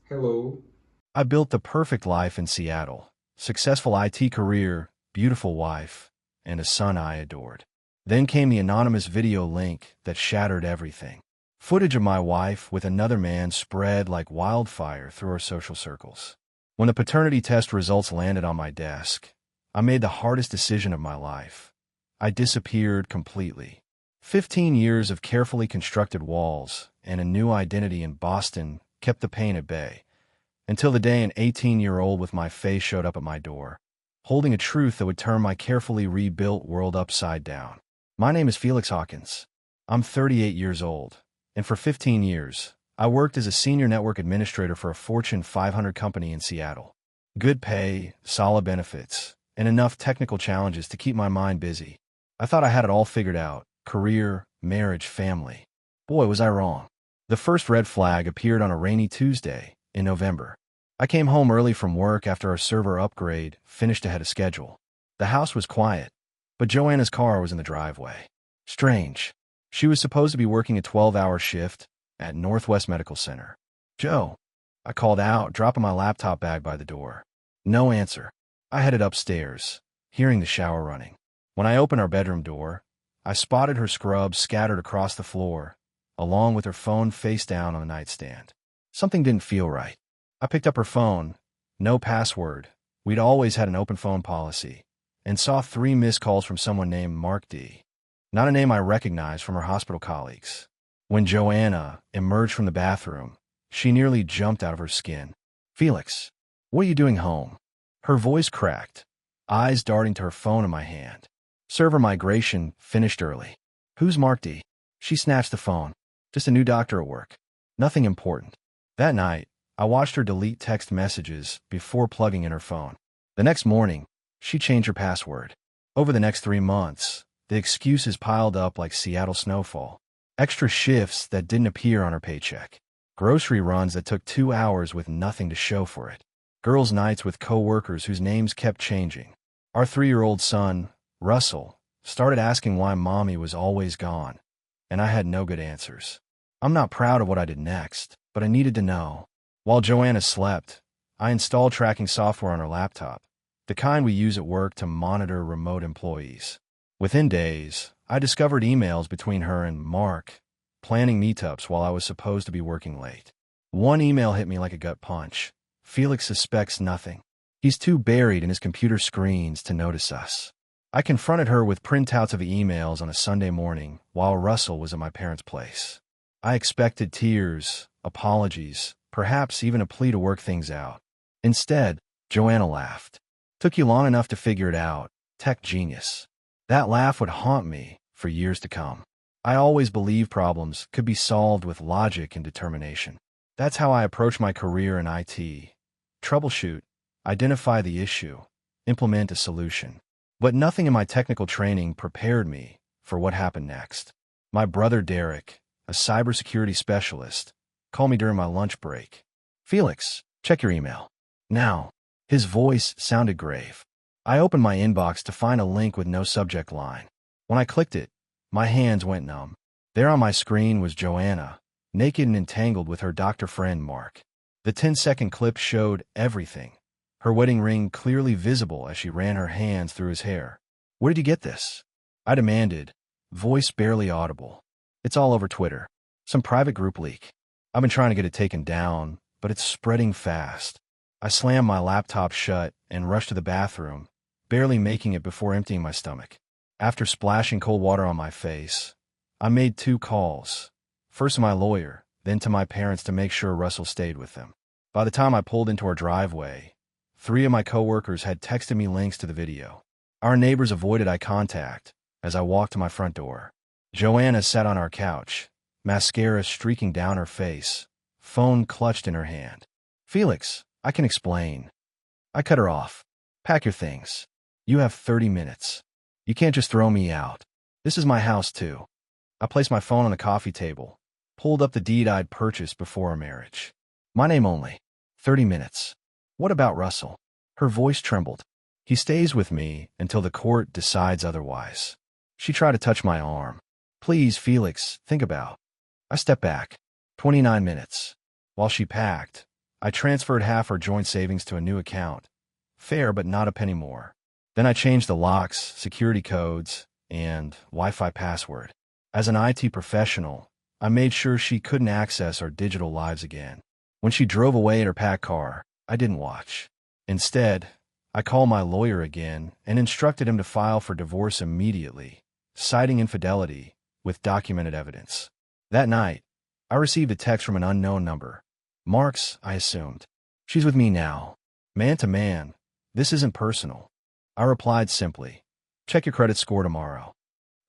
Hello. I built the perfect life in Seattle. Successful IT career, beautiful wife, and a son I adored. Then came the anonymous video link that shattered everything. Footage of my wife with another man spread like wildfire through our social circles. When the paternity test results landed on my desk, I made the hardest decision of my life. I disappeared completely. 15 years of carefully constructed walls and a new identity in Boston kept the pain at bay, until the day an 18-year-old with my face showed up at my door, holding a truth that would turn my carefully rebuilt world upside down. My name is Felix Hawkins. I'm 38 years old, and for 15 years, I worked as a senior network administrator for a Fortune 500 company in Seattle. Good pay, solid benefits, and enough technical challenges to keep my mind busy. I thought I had it all figured out: career, marriage, family. Boy, was I wrong. The first red flag appeared on a rainy Tuesday in November. I came home early from work after our server upgrade finished ahead of schedule. The house was quiet, but Joanna's car was in the driveway. Strange. She was supposed to be working a 12-hour shift at Northwest Medical Center. "Joe," I called out, dropping my laptop bag by the door. No answer. I headed upstairs, hearing the shower running. When I opened our bedroom door, I spotted her scrubs scattered across the floor, along with her phone face down on the nightstand. Something didn't feel right. I picked up her phone, no password. We'd always had an open phone policy, and saw 3 missed calls from someone named Mark D. Not a name I recognized from her hospital colleagues. When Joanna emerged from the bathroom, she nearly jumped out of her skin. "Felix, what are you doing home?" Her voice cracked, eyes darting to her phone in my hand. "Server migration finished early." "Who's Mark D?" She snatched the phone. "Just a new doctor at work. Nothing important." That night, I watched her delete text messages before plugging in her phone. The next morning, she changed her password. Over the next 3 months, the excuses piled up like Seattle snowfall. Extra shifts that didn't appear on her paycheck. Grocery runs that took 2 hours with nothing to show for it. Girls' nights with coworkers whose names kept changing. Our 3-year-old son, Russell, started asking why mommy was always gone, and I had no good answers. I'm not proud of what I did next, but I needed to know. While Joanna slept, I installed tracking software on her laptop, the kind we use at work to monitor remote employees. Within days, I discovered emails between her and Mark, planning meetups while I was supposed to be working late. One email hit me like a gut punch. "Felix suspects nothing. He's too buried in his computer screens to notice us." I confronted her with printouts of the emails on a Sunday morning while Russell was at my parents' place. I expected tears, apologies, perhaps even a plea to work things out. Instead, Joanna laughed. "Took you long enough to figure it out, tech genius." That laugh would haunt me for years to come. I always believed problems could be solved with logic and determination. That's how I approach my career in IT. Troubleshoot, identify the issue, implement a solution. But nothing in my technical training prepared me for what happened next. My brother Derek, a cybersecurity specialist, called me during my lunch break. "Felix, check your email." "Now." His voice sounded grave. I opened my inbox to find a link with no subject line. When I clicked it, my hands went numb. There on my screen was Joanna, naked and entangled with her doctor friend Mark. The 10-second clip showed everything, her wedding ring clearly visible as she ran her hands through his hair. "Where did you get this?" I demanded, voice barely audible. "It's all over Twitter. Some private group leak. I've been trying to get it taken down, but it's spreading fast." I slammed my laptop shut and rushed to the bathroom, barely making it before emptying my stomach. After splashing cold water on my face, I made 2 calls, first to my lawyer, then to my parents to make sure Russell stayed with them. By the time I pulled into our driveway, 3 of my coworkers had texted me links to the video. Our neighbors avoided eye contact as I walked to my front door. Joanna sat on our couch, mascara streaking down her face, phone clutched in her hand. "Felix, I can explain." I cut her off. "Pack your things. You have 30 minutes. You can't just throw me out. This is my house, too." I placed my phone on the coffee table, pulled up the deed I'd purchased before our marriage. "My name only. 30 minutes. What about Russell?" Her voice trembled. "He stays with me until the court decides otherwise." She tried to touch my arm. "Please, Felix, think about." I stepped back. 29 minutes. While she packed, I transferred half our joint savings to a new account. Fair, but not a penny more. Then I changed the locks, security codes, and Wi-Fi password. As an IT professional, I made sure she couldn't access our digital lives again. When she drove away in her packed car, I didn't watch. Instead, I called my lawyer again and instructed him to file for divorce immediately, citing infidelity with documented evidence. That night, I received a text from an unknown number. Marks, I assumed. She's with me now. Man to man, this isn't personal. I replied simply, check your credit score tomorrow.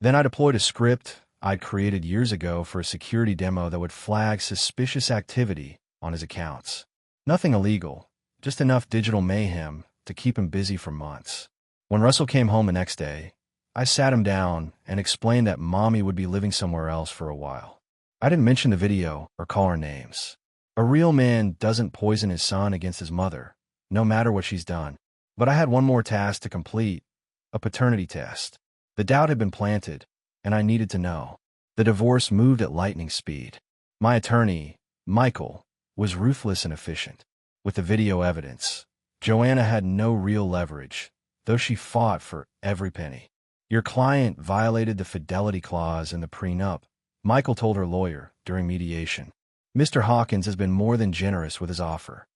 Then I deployed a script I'd created years ago for a security demo that would flag suspicious activity on his accounts. Nothing illegal, just enough digital mayhem to keep him busy for months. When Russell came home the next day, I sat him down and explained that Mommy would be living somewhere else for a while. I didn't mention the video or call her names. A real man doesn't poison his son against his mother, no matter what she's done. But I had one more task to complete, a paternity test. The doubt had been planted, and I needed to know. The divorce moved at lightning speed. My attorney, Michael, was ruthless and efficient. With the video evidence, Joanna had no real leverage, though she fought for every penny. Your client violated the fidelity clause in the prenup, Michael told her lawyer during mediation. Mr. Hawkins has been more than generous with his offer.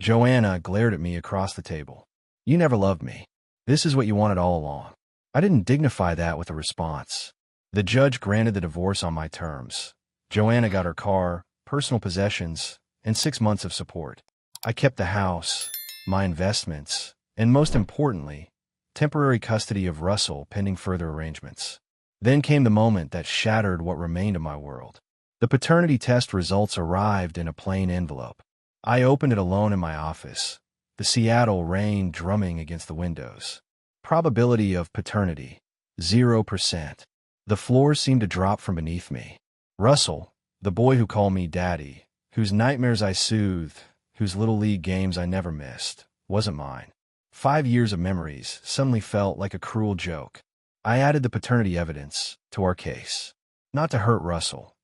Joanna glared at me across the table. You never loved me. This is what you wanted all along. I didn't dignify that with a response. The judge granted the divorce on my terms. Joanna got her car, personal possessions, and 6 months of support. I kept the house, my investments, and most importantly, temporary custody of Russell pending further arrangements. Then came the moment that shattered what remained of my world. The paternity test results arrived in a plain envelope. I opened it alone in my office, the Seattle rain drumming against the windows. Probability of paternity, 0%. The floor seemed to drop from beneath me. Russell, the boy who called me daddy, whose nightmares I soothed, whose little league games I never missed, wasn't mine. 5 years of memories suddenly felt like a cruel joke. I added the paternity evidence to our case. Not to hurt Russell.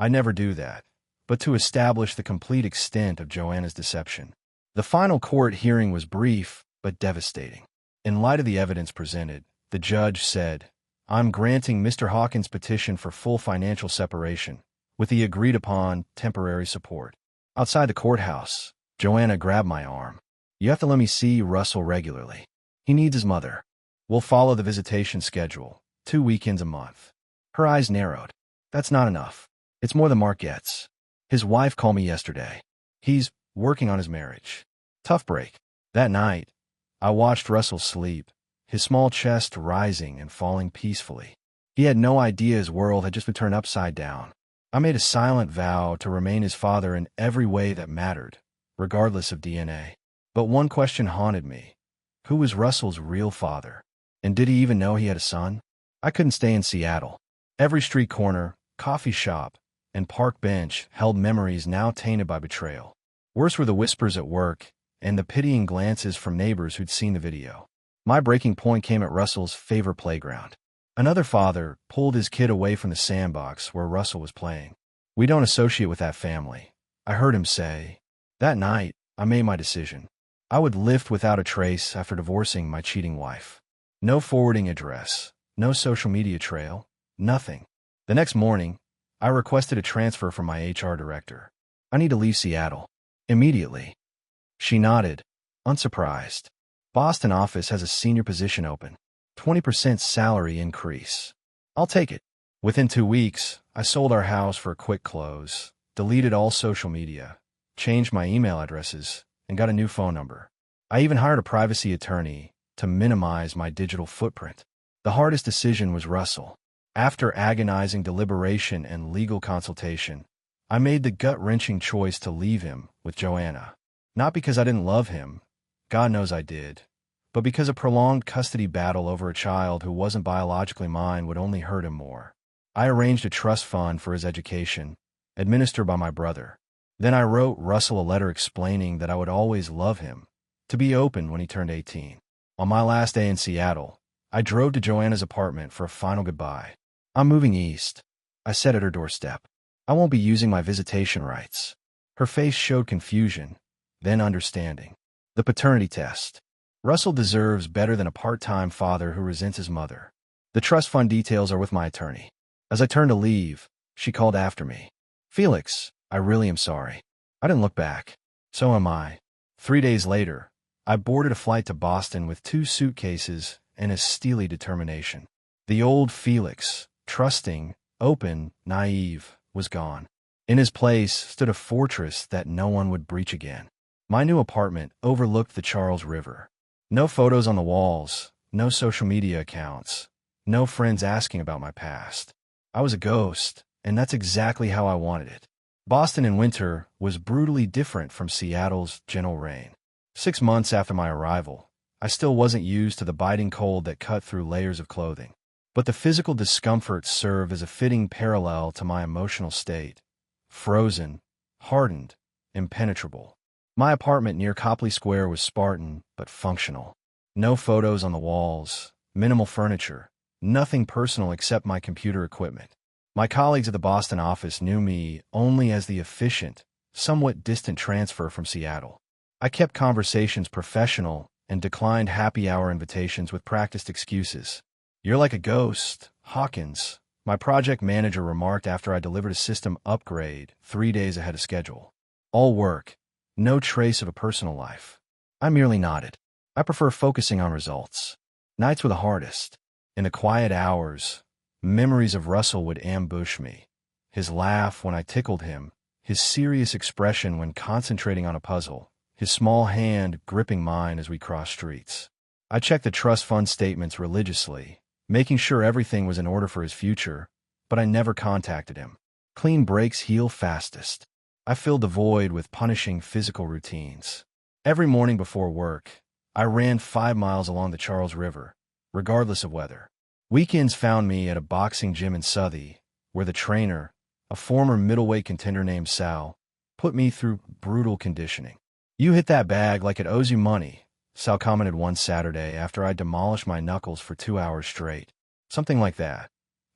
I never do that, but to establish the complete extent of Joanna's deception. The final court hearing was brief, but devastating. In light of the evidence presented, the judge said, I'm granting Mr. Hawkins' petition for full financial separation, with the agreed-upon temporary support. Outside the courthouse, Joanna grabbed my arm. You have to let me see Russell regularly. He needs his mother. We'll follow the visitation schedule, 2 weekends a month. Her eyes narrowed. That's not enough. It's more than Mark gets. His wife called me yesterday. He's working on his marriage. Tough break. That night, I watched Russell sleep, his small chest rising and falling peacefully. He had no idea his world had just been turned upside down. I made a silent vow to remain his father in every way that mattered, regardless of DNA. But one question haunted me. Who was Russell's real father? And did he even know he had a son? I couldn't stay in Seattle. Every street corner, coffee shop, and park bench held memories now tainted by betrayal. Worse were the whispers at work and the pitying glances from neighbors who'd seen the video. My breaking point came at Russell's favorite playground. Another father pulled his kid away from the sandbox where Russell was playing. We don't associate with that family, I heard him say. That night, I made my decision. I would lift without a trace after divorcing my cheating wife. No forwarding address, no social media trail, nothing. The next morning, I requested a transfer from my HR director. I need to leave Seattle. Immediately. She nodded, unsurprised. Boston office has a senior position open. 20% salary increase. I'll take it. Within 2 weeks, I sold our house for a quick close, deleted all social media, changed my email addresses, and got a new phone number. I even hired a privacy attorney to minimize my digital footprint. The hardest decision was Russell. After agonizing deliberation and legal consultation, I made the gut-wrenching choice to leave him with Joanna. Not because I didn't love him, God knows I did, but because a prolonged custody battle over a child who wasn't biologically mine would only hurt him more. I arranged a trust fund for his education, administered by my brother. Then I wrote Russell a letter explaining that I would always love him, to be open when he turned 18. On my last day in Seattle, I drove to Joanna's apartment for a final goodbye. I'm moving east, I said at her doorstep. I won't be using my visitation rights. Her face showed confusion, then understanding. The paternity test. Russell deserves better than a part-time father who resents his mother. The trust fund details are with my attorney. As I turned to leave, she called after me. Felix, I really am sorry. I didn't look back. So am I. 3 days later, I boarded a flight to Boston with 2 suitcases and a steely determination. The old Felix, trusting, open, naive, was gone. In his place stood a fortress that no one would breach again. My new apartment overlooked the Charles River. No photos on the walls, no social media accounts, no friends asking about my past. I was a ghost, and that's exactly how I wanted it. Boston in winter was brutally different from Seattle's gentle rain. 6 months after my arrival, I still wasn't used to the biting cold that cut through layers of clothing. But the physical discomfort served as a fitting parallel to my emotional state. Frozen, hardened, impenetrable. My apartment near Copley Square was Spartan, but functional. No photos on the walls, minimal furniture, nothing personal except my computer equipment. My colleagues at the Boston office knew me only as the efficient, somewhat distant transfer from Seattle. I kept conversations professional and declined happy hour invitations with practiced excuses. You're like a ghost, Hawkins, my project manager remarked after I delivered a system upgrade 3 days ahead of schedule. All work, no trace of a personal life. I merely nodded. I prefer focusing on results. Nights were the hardest. In the quiet hours, memories of Russell would ambush me. His laugh when I tickled him, his serious expression when concentrating on a puzzle, his small hand gripping mine as we crossed streets. I checked the trust fund statements religiously, making sure everything was in order for his future, but I never contacted him. Clean breaks heal fastest. I filled the void with punishing physical routines. Every morning before work, I ran 5 miles along the Charles River, regardless of weather. Weekends found me at a boxing gym in Southie, where the trainer, a former middleweight contender named Sal, put me through brutal conditioning. You hit that bag like it owes you money, Sal commented one Saturday after I demolished my knuckles for 2 hours straight. Something like that.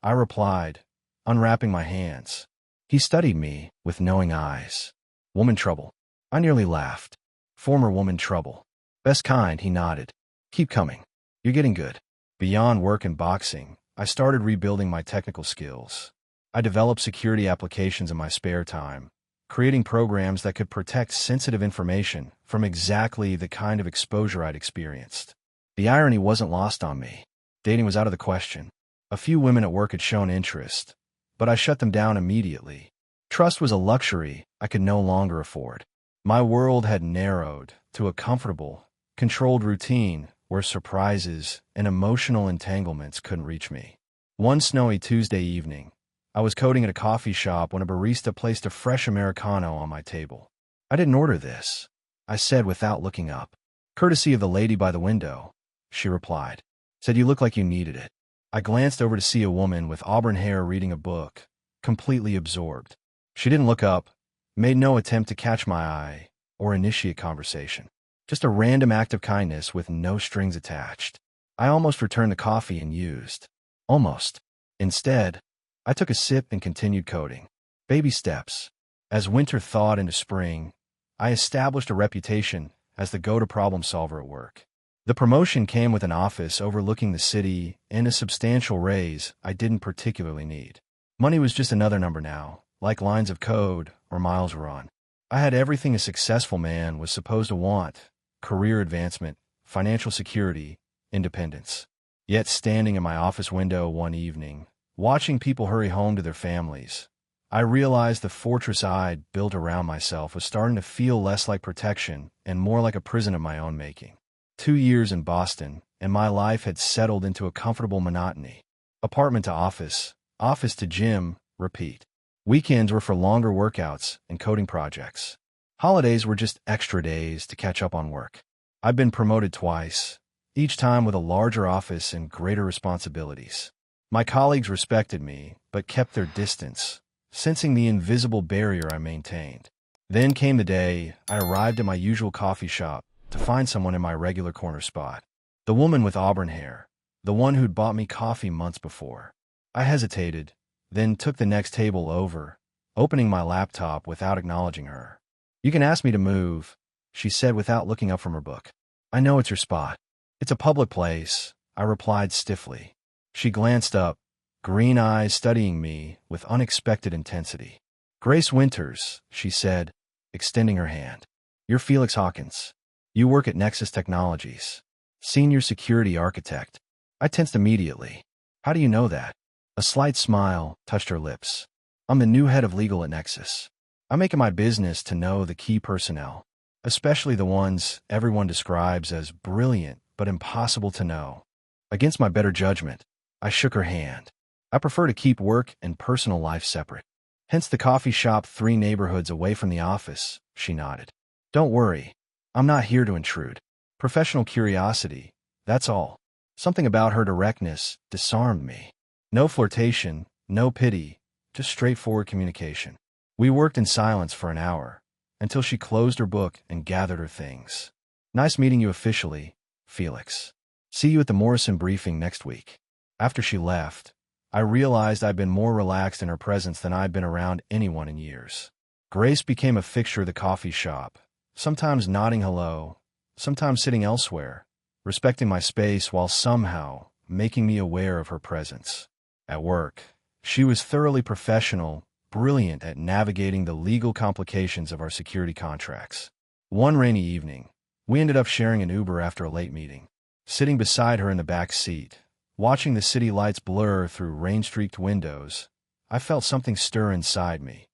I replied, unwrapping my hands. He studied me with knowing eyes. Woman trouble. I nearly laughed. Former woman trouble. Best kind, he nodded. Keep coming. You're getting good. Beyond work and boxing, I started rebuilding my technical skills. I developed security applications in my spare time, creating programs that could protect sensitive information from exactly the kind of exposure I'd experienced. The irony wasn't lost on me. Dating was out of the question. A few women at work had shown interest, but I shut them down immediately. Trust was a luxury I could no longer afford. My world had narrowed to a comfortable, controlled routine where surprises and emotional entanglements couldn't reach me. One snowy Tuesday evening, I was coding at a coffee shop when a barista placed a fresh Americano on my table. I didn't order this, I said without looking up. Courtesy of the lady by the window, she replied. Said you look like you needed it. I glanced over to see a woman with auburn hair reading a book, completely absorbed. She didn't look up, made no attempt to catch my eye or initiate conversation. Just a random act of kindness with no strings attached. I almost returned the coffee and used. Almost. Instead, I took a sip and continued coding. Baby steps. As winter thawed into spring, I established a reputation as the go-to problem solver at work. The promotion came with an office overlooking the city and a substantial raise I didn't particularly need. Money was just another number now, like lines of code or miles run. I had everything a successful man was supposed to want: career advancement, financial security, independence. Yet standing in my office window one evening, watching people hurry home to their families, I realized the fortress I'd built around myself was starting to feel less like protection and more like a prison of my own making. 2 years in Boston, and my life had settled into a comfortable monotony. Apartment to office to gym, repeat. Weekends were for longer workouts and coding projects. Holidays were just extra days to catch up on work. I've been promoted twice, each time with a larger office and greater responsibilities. My colleagues respected me, but kept their distance, sensing the invisible barrier I maintained. Then came the day I arrived at my usual coffee shop to find someone in my regular corner spot. The woman with auburn hair, the one who'd bought me coffee months before. I hesitated, then took the next table over, opening my laptop without acknowledging her. You can ask me to move, she said without looking up from her book. I know it's your spot. It's a public place, I replied stiffly. She glanced up, green eyes studying me with unexpected intensity. Grace Winters, she said, extending her hand. You're Felix Hawkins. You work at Nexus Technologies. Senior security architect. I tensed immediately. How do you know that? A slight smile touched her lips. I'm the new head of legal at Nexus. I make it my business to know the key personnel, especially the ones everyone describes as brilliant but impossible to know. Against my better judgment, I shook her hand. I prefer to keep work and personal life separate. Hence the coffee shop 3 neighborhoods away from the office, she nodded. Don't worry, I'm not here to intrude. Professional curiosity, that's all. Something about her directness disarmed me. No flirtation, no pity, just straightforward communication. We worked in silence for an hour, until she closed her book and gathered her things. Nice meeting you officially, Felix. See you at the Morrison briefing next week. After she left, I realized I'd been more relaxed in her presence than I'd been around anyone in years. Grace became a fixture of the coffee shop, sometimes nodding hello, sometimes sitting elsewhere, respecting my space while somehow making me aware of her presence. At work, she was thoroughly professional, brilliant at navigating the legal complications of our security contracts. One rainy evening, we ended up sharing an Uber after a late meeting. Sitting beside her in the back seat, watching the city lights blur through rain-streaked windows, I felt something stir inside me.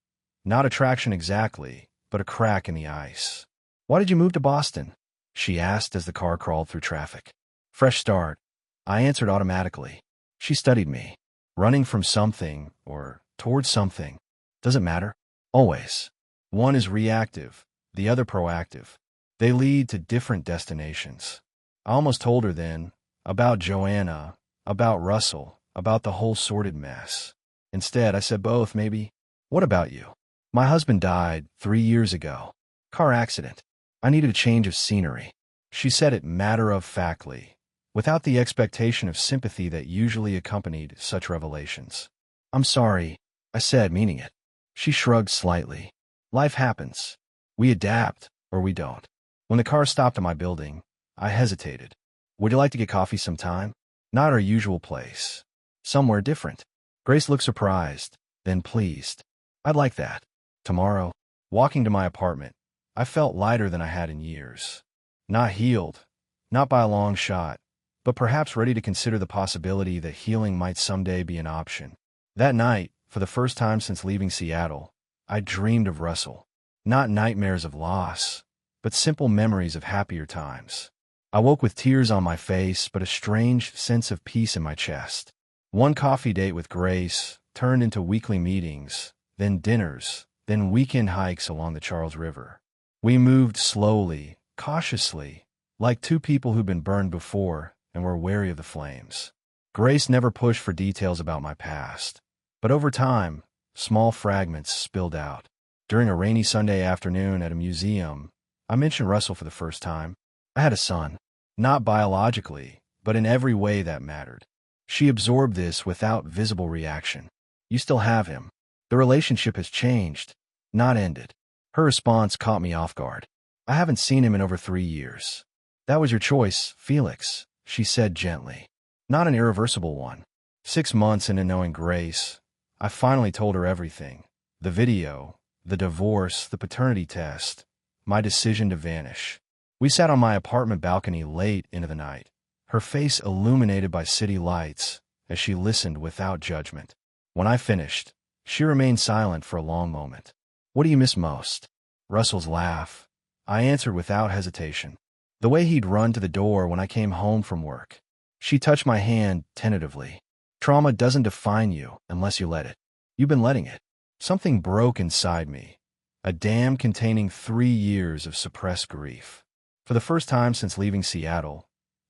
Not attraction exactly, but a crack in the ice. Why did you move to Boston? She asked as the car crawled through traffic. Fresh start. I answered automatically. She studied me. Running from something, or towards something. Doesn't matter. Always. One is reactive, the other proactive. They lead to different destinations. I almost told her then, about Joanna, about Russell, about the whole sordid mess. Instead, I said both, maybe. What about you? My husband died 3 years ago. Car accident. I needed a change of scenery. She said it matter-of-factly, without the expectation of sympathy that usually accompanied such revelations. I'm sorry, I said, meaning it. She shrugged slightly. Life happens. We adapt, or we don't. When the car stopped at my building, I hesitated. Would you like to get coffee sometime? Not our usual place. Somewhere different. Grace looked surprised, then pleased. I'd like that. Tomorrow, walking to my apartment, I felt lighter than I had in years. Not healed, not by a long shot, but perhaps ready to consider the possibility that healing might someday be an option. That night, for the first time since leaving Seattle, I dreamed of Russell. Not nightmares of loss, but simple memories of happier times. I woke with tears on my face, but a strange sense of peace in my chest. One coffee date with Grace turned into weekly meetings, then dinners, then weekend hikes along the Charles River. We moved slowly, cautiously, like two people who'd been burned before and were wary of the flames. Grace never pushed for details about my past, but over time, small fragments spilled out. During a rainy Sunday afternoon at a museum, I mentioned Russell for the first time. I had a son, not biologically, but in every way that mattered. She absorbed this without visible reaction. You still have him. The relationship has changed, not ended. Her response caught me off guard. I haven't seen him in over 3 years. That was your choice, Felix, she said gently. Not an irreversible one. 6 months into knowing Grace, I finally told her everything. The video, the divorce, the paternity test, my decision to vanish. We sat on my apartment balcony late into the night, her face illuminated by city lights as she listened without judgment. When I finished, she remained silent for a long moment. What do you miss most? Russell's laugh. I answered without hesitation. The way he'd run to the door when I came home from work. She touched my hand tentatively. Trauma doesn't define you unless you let it. You've been letting it. Something broke inside me, a dam containing 3 years of suppressed grief. For the first time since leaving Seattle,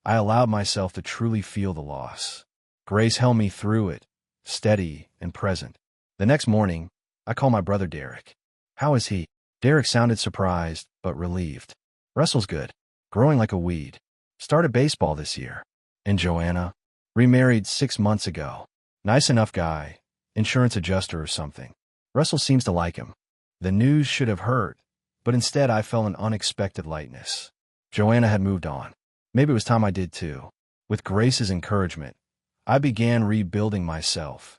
I allowed myself to truly feel the loss. Grace held me through it, steady and present. The next morning, I called my brother Derek. How is he? Derek sounded surprised, but relieved. Russell's good. Growing like a weed. Started baseball this year. And Joanna? Remarried 6 months ago. Nice enough guy. Insurance adjuster or something. Russell seems to like him. The news should have hurt, but instead I felt an unexpected lightness. Joanna had moved on. Maybe it was time I did too. With Grace's encouragement, I began rebuilding myself.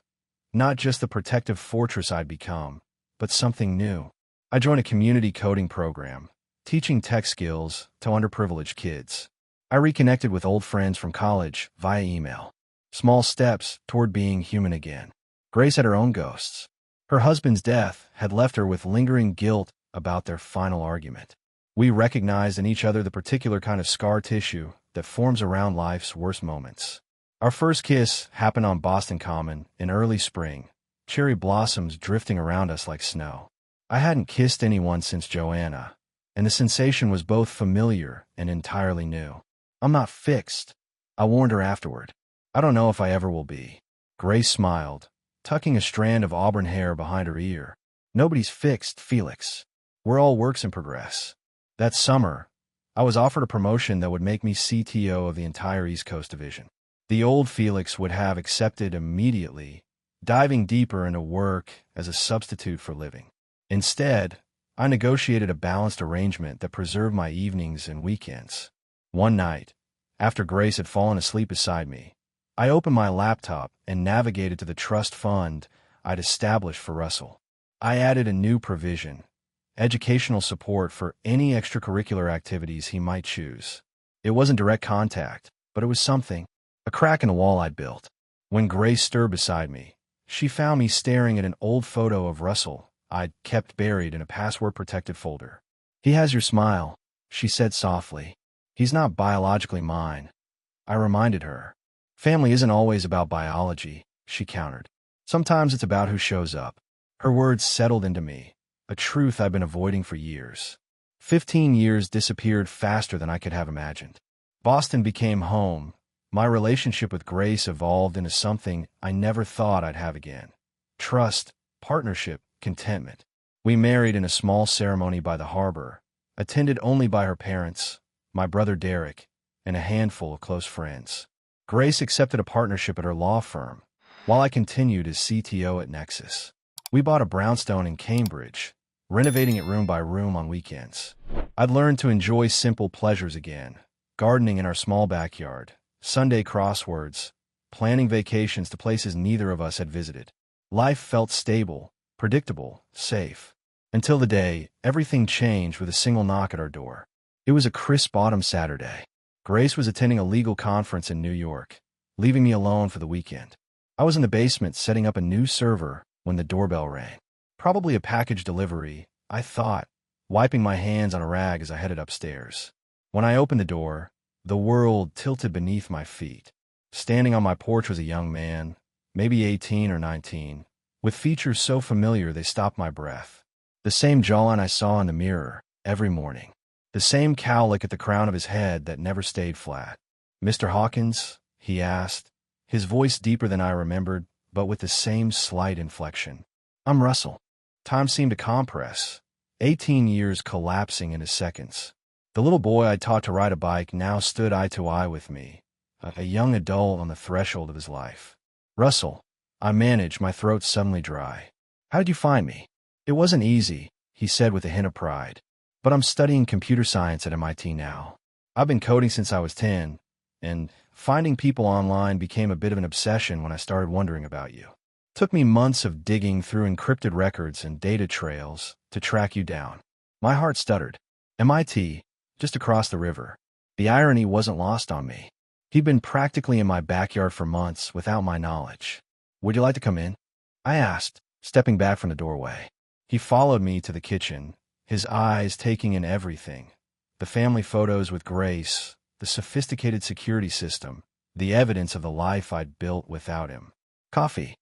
Not just the protective fortress I'd become, but something new. I joined a community coding program, teaching tech skills to underprivileged kids. I reconnected with old friends from college via email. Small steps toward being human again. Grace had her own ghosts. Her husband's death had left her with lingering guilt about their final argument. We recognized in each other the particular kind of scar tissue that forms around life's worst moments. Our first kiss happened on Boston Common in early spring, cherry blossoms drifting around us like snow. I hadn't kissed anyone since Joanna, and the sensation was both familiar and entirely new. I'm not fixed, I warned her afterward. I don't know if I ever will be. Grace smiled, tucking a strand of auburn hair behind her ear. Nobody's fixed, Felix. We're all works in progress. That summer, I was offered a promotion that would make me CTO of the entire East Coast division. The old Felix would have accepted immediately, diving deeper into work as a substitute for living. Instead, I negotiated a balanced arrangement that preserved my evenings and weekends. One night, after Grace had fallen asleep beside me, I opened my laptop and navigated to the trust fund I'd established for Russell. I added a new provision: educational support for any extracurricular activities he might choose. It wasn't direct contact, but it was something, a crack in the wall I'd built. When Grace stirred beside me, she found me staring at an old photo of Russell I'd kept buried in a password-protected folder. "He has your smile," she said softly. "He's not biologically mine," I reminded her. "Family isn't always about biology," she countered. "Sometimes it's about who shows up." Her words settled into me, a truth I've been avoiding for years. 15 years disappeared faster than I could have imagined. Boston became home. My relationship with Grace evolved into something I never thought I'd have again: trust, partnership, contentment. We married in a small ceremony by the harbor, attended only by her parents, my brother Derek, and a handful of close friends. Grace accepted a partnership at her law firm, while I continued as CTO at Nexus. We bought a brownstone in Cambridge, renovating it room by room on weekends. I'd learned to enjoy simple pleasures again: gardening in our small backyard, Sunday crosswords, planning vacations to places neither of us had visited. Life felt stable, predictable, safe. Until the day everything changed with a single knock at our door. It was a crisp autumn Saturday. Grace was attending a legal conference in New York, leaving me alone for the weekend. I was in the basement setting up a new server when the doorbell rang. Probably a package delivery, I thought, wiping my hands on a rag as I headed upstairs. When I opened the door, the world tilted beneath my feet. Standing on my porch was a young man, maybe 18 or 19, with features so familiar they stopped my breath. The same jawline I saw in the mirror every morning. The same cowlick at the crown of his head that never stayed flat. "Mr. Hawkins?" he asked, his voice deeper than I remembered, but with the same slight inflection. "I'm Russell." Time seemed to compress, 18 years collapsing into seconds. The little boy I taught to ride a bike now stood eye to eye with me, a young adult on the threshold of his life. "Russell," I managed, my throat suddenly dry. "How did you find me?" "It wasn't easy," he said with a hint of pride. "But I'm studying computer science at MIT now. I've been coding since I was 10, and finding people online became a bit of an obsession when I started wondering about you. Took me months of digging through encrypted records and data trails to track you down." My heart stuttered. MIT, just across the river. The irony wasn't lost on me. He'd been practically in my backyard for months without my knowledge. "Would you like to come in?" I asked, stepping back from the doorway. He followed me to the kitchen, his eyes taking in everything: the family photos with Grace, the sophisticated security system, the evidence of the life I'd built without him. "Coffee?"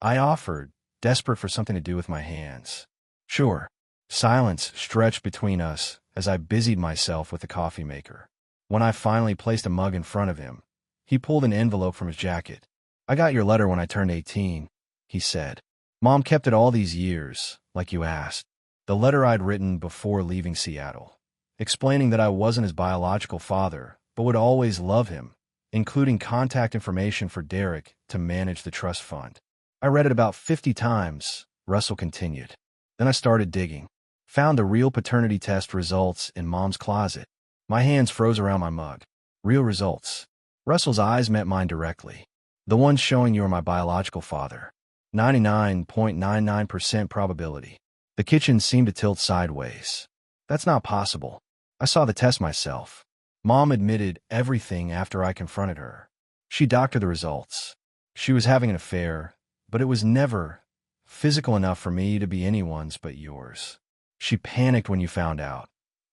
I offered, desperate for something to do with my hands. "Sure." Silence stretched between us as I busied myself with the coffee maker. When I finally placed a mug in front of him, he pulled an envelope from his jacket. "I got your letter when I turned 18, he said. "Mom kept it all these years, like you asked." The letter I'd written before leaving Seattle, explaining that I wasn't his biological father, but would always love him, including contact information for Derek to manage the trust fund. "I read it about 50 times, Russell continued. Then I started digging. Found the real paternity test results in Mom's closet. My hands froze around my mug. Real results. Russell's eyes met mine directly. The ones showing you are my biological father. 99.99% probability. The kitchen seemed to tilt sideways. That's not possible. I saw the test myself. Mom admitted everything after I confronted her. She doctored the results. She was having an affair, but it was never physical enough for me to be anyone's but yours. She panicked when you found out.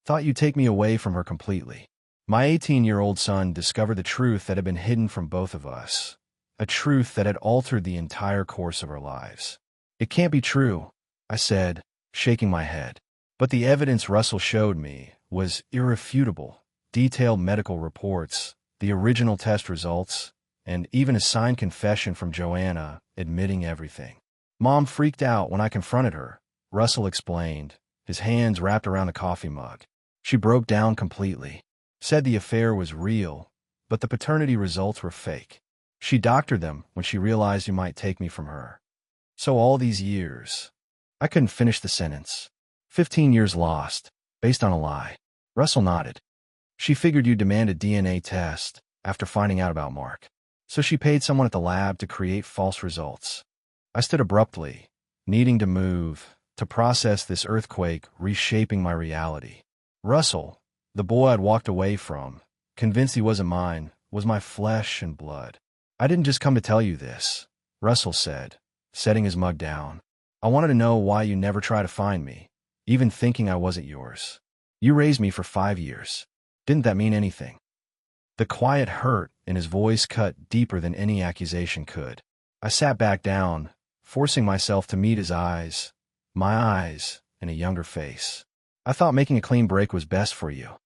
Thought you'd take me away from her completely. My 18-year-old son discovered the truth that had been hidden from both of us. A truth that had altered the entire course of our lives. It can't be true, I said, shaking my head. But the evidence Russell showed me was irrefutable. Detailed medical reports, the original test results, and even a signed confession from Joanna admitting everything. Mom freaked out when I confronted her, Russell explained, his hands wrapped around the coffee mug. She broke down completely. Said the affair was real, but the paternity results were fake. She doctored them when she realized you might take me from her. So all these years. I couldn't finish the sentence. 15 years lost, based on a lie. Russell nodded. She figured you'd demand a DNA test after finding out about Mark. So she paid someone at the lab to create false results. I stood abruptly, needing to move, to process this earthquake reshaping my reality. Russell, the boy I'd walked away from, convinced he wasn't mine, was my flesh and blood. I didn't just come to tell you this, Russell said, setting his mug down. I wanted to know why you never try to find me, even thinking I wasn't yours. You raised me for 5 years. Didn't that mean anything? The quiet hurt in his voice cut deeper than any accusation could. I sat back down, forcing myself to meet his eyes, my eyes, in a younger face. I thought making a clean break was best for you.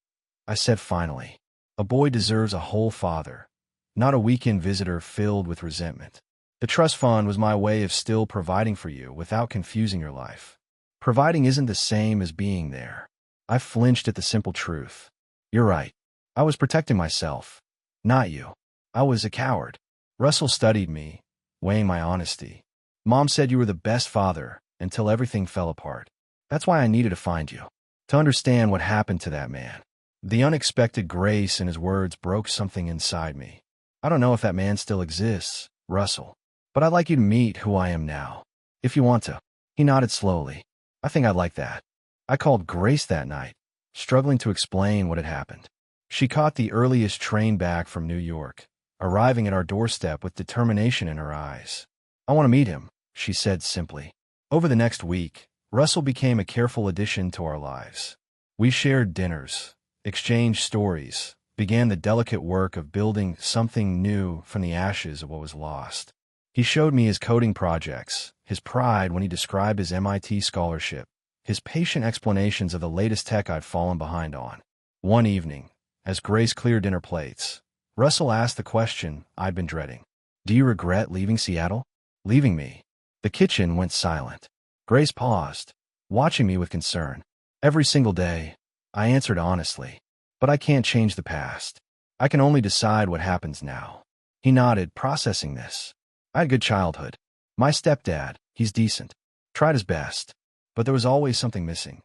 I said finally. A boy deserves a whole father, not a weekend visitor filled with resentment. The trust fund was my way of still providing for you without confusing your life. Providing isn't the same as being there. I flinched at the simple truth. You're right. I was protecting myself, not you. I was a coward. Russell studied me, weighing my honesty. Mom said you were the best father until everything fell apart. That's why I needed to find you, to understand what happened to that man. The unexpected grace in his words broke something inside me. I don't know if that man still exists, Russell, but I'd like you to meet who I am now, if you want to. He nodded slowly. I think I'd like that. I called Grace that night, struggling to explain what had happened. She caught the earliest train back from New York, arriving at our doorstep with determination in her eyes. I want to meet him, she said simply. Over the next week, Russell became a careful addition to our lives. We shared dinners, exchanged stories, began the delicate work of building something new from the ashes of what was lost. He showed me his coding projects, his pride when he described his MIT scholarship, his patient explanations of the latest tech I'd fallen behind on. One evening, as Grace cleared dinner plates, Russell asked the question I'd been dreading. Do you regret leaving Seattle? Leaving me? The kitchen went silent. Grace paused, watching me with concern. Every single day, I answered honestly. But I can't change the past. I can only decide what happens now. He nodded, processing this. I had a good childhood. My stepdad, he's decent. Tried his best. But there was always something missing.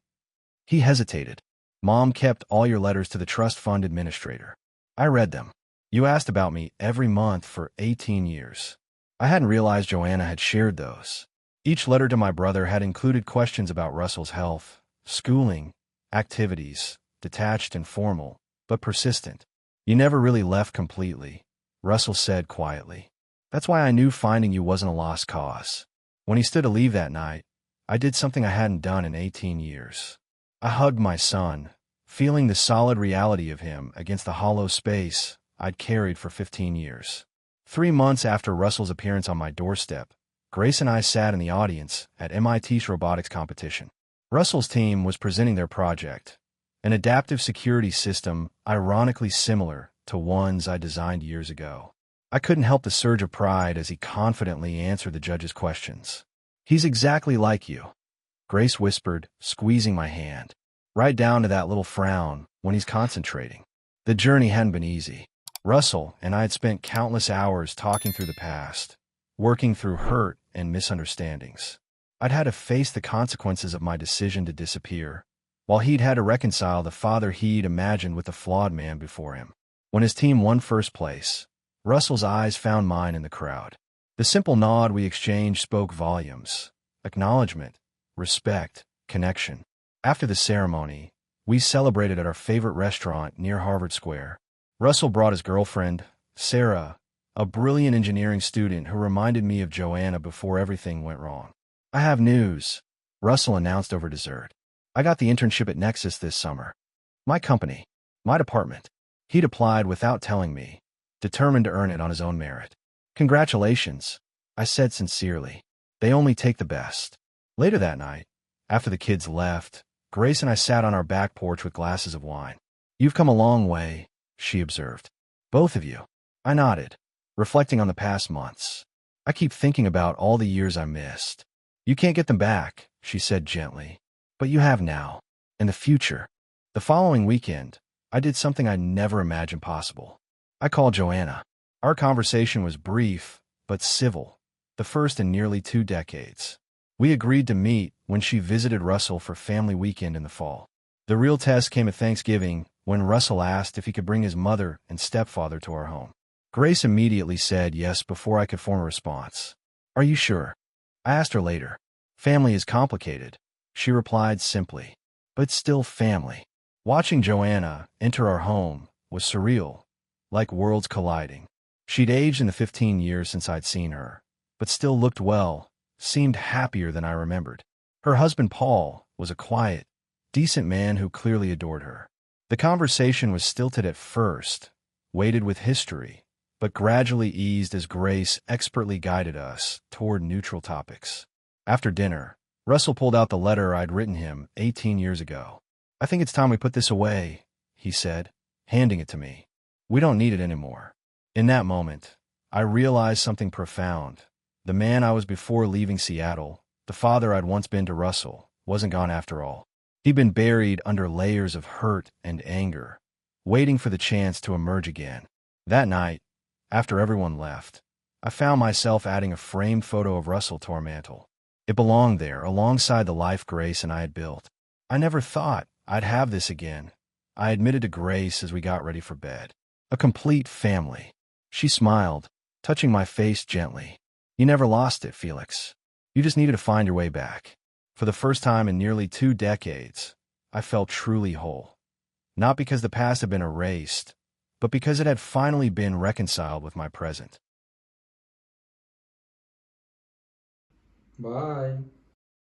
He hesitated. Mom kept all your letters to the trust fund administrator. I read them. You asked about me every month for 18 years. I hadn't realized Joanna had shared those. Each letter to my brother had included questions about Russell's health, schooling, activities, detached and formal, but persistent. You never really left completely, Russell said quietly. That's why I knew finding you wasn't a lost cause. When he stood to leave that night, I did something I hadn't done in 18 years. I hugged my son, feeling the solid reality of him against the hollow space I'd carried for 15 years. 3 months after Russell's appearance on my doorstep, Grace and I sat in the audience at MIT's robotics competition. Russell's team was presenting their project, an adaptive security system ironically similar to ones I designed years ago. I couldn't help the surge of pride as he confidently answered the judge's questions. He's exactly like you, Grace whispered, squeezing my hand. Right down to that little frown when he's concentrating. The journey hadn't been easy. Russell and I had spent countless hours talking through the past, working through hurt and misunderstandings. I'd had to face the consequences of my decision to disappear, while he'd had to reconcile the father he'd imagined with the flawed man before him. When his team won first place, Russell's eyes found mine in the crowd. The simple nod we exchanged spoke volumes. Acknowledgement, respect, connection. After the ceremony, we celebrated at our favorite restaurant near Harvard Square. Russell brought his girlfriend, Sarah, a brilliant engineering student who reminded me of Joanna before everything went wrong. "I have news," Russell announced over dessert. "I got the internship at Nexus this summer. My company. My department." He'd applied without telling me, determined to earn it on his own merit. "Congratulations," I said sincerely. "They only take the best." Later that night, after the kids left, Grace and I sat on our back porch with glasses of wine. "You've come a long way," she observed. "Both of you." I nodded, reflecting on the past months. "I keep thinking about all the years I missed." "You can't get them back," she said gently. "But you have now. In the future." The following weekend, I did something I never imagined possible. I called Joanna. Our conversation was brief, but civil, the first in nearly 2 decades. We agreed to meet when she visited Russell for family weekend in the fall. The real test came at Thanksgiving, when Russell asked if he could bring his mother and stepfather to our home. Grace immediately said yes before I could form a response. "Are you sure?" I asked her later. "Family is complicated," she replied simply. "But still family." Watching Joanna enter our home was surreal, like worlds colliding. She'd aged in the 15 years since I'd seen her, but still looked well, seemed happier than I remembered. Her husband, Paul, was a quiet, decent man who clearly adored her. The conversation was stilted at first, weighted with history, but gradually eased as Grace expertly guided us toward neutral topics. After dinner, Russell pulled out the letter I'd written him 18 years ago. "I think it's time we put this away," he said, handing it to me. "We don't need it anymore." In that moment, I realized something profound. The man I was before leaving Seattle, the father I'd once been to Russell, wasn't gone after all. He'd been buried under layers of hurt and anger, waiting for the chance to emerge again. That night, after everyone left, I found myself adding a framed photo of Russell to our mantel. It belonged there, alongside the life Grace and I had built. "I never thought I'd have this again," I admitted to Grace as we got ready for bed. "A complete family." She smiled, touching my face gently. "You never lost it, Felix. You just needed to find your way back." For the first time in nearly 2 decades, I felt truly whole. Not because the past had been erased, but because it had finally been reconciled with my present. Bye.